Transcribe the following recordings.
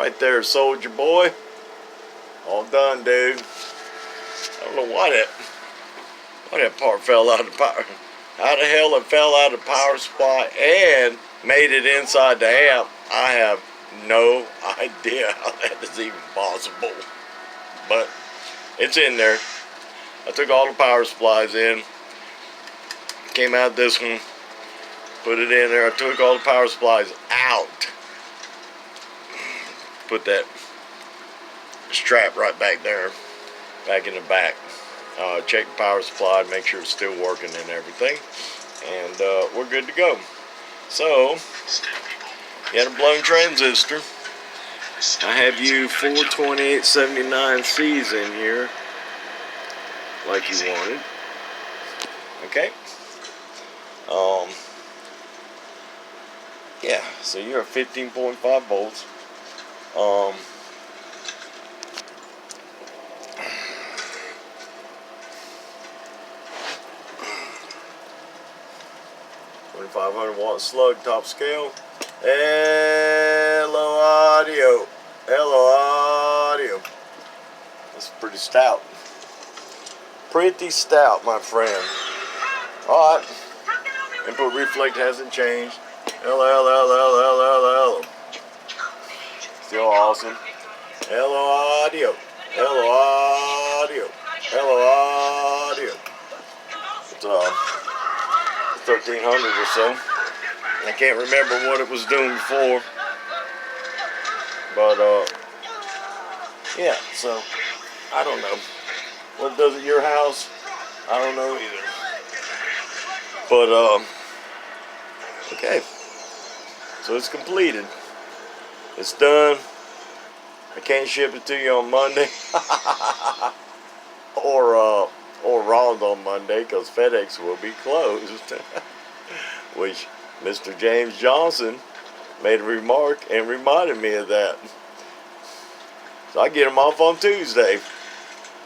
Right there, soldier boy. All done, dude. I don't know why that part fell out of the power. How the hell it fell out of the power supply and made it inside the amp, I have no idea how that is even possible. But it's in there. I took all the power supplies in. Came out this one. Put it in there. I took all the power supplies out. Put that strap right back there. Back in the back. Check the power supply, make sure it's still working and everything, and we're good to go. So, you had a blown transistor. I have you 42879Cs in here, like you wanted. Okay. Yeah. So you're at 15.5 volts. 2500 watt slug top scale. Hello audio. Hello audio. That's pretty stout. Pretty stout, my friend. Alright. Input reflect hasn't changed. Hello, hello, hello, hello, hello, hello. Still awesome. Hello audio. Hello audio. Hello audio. It's 1300 or so. I can't remember what it was doing before, but yeah, so I don't know what it does at your house. I don't know either, but okay, so it's completed, it's done. I can't ship it to you on Monday or Ron's on Monday because FedEx will be closed. Which Mr. James Johnson made a remark and reminded me of that. So I get him off on Tuesday.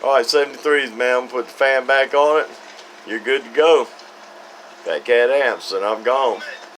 Alright, 73s, man. Put the fan back on it. You're good to go. Fat Cat Amps, and I'm gone.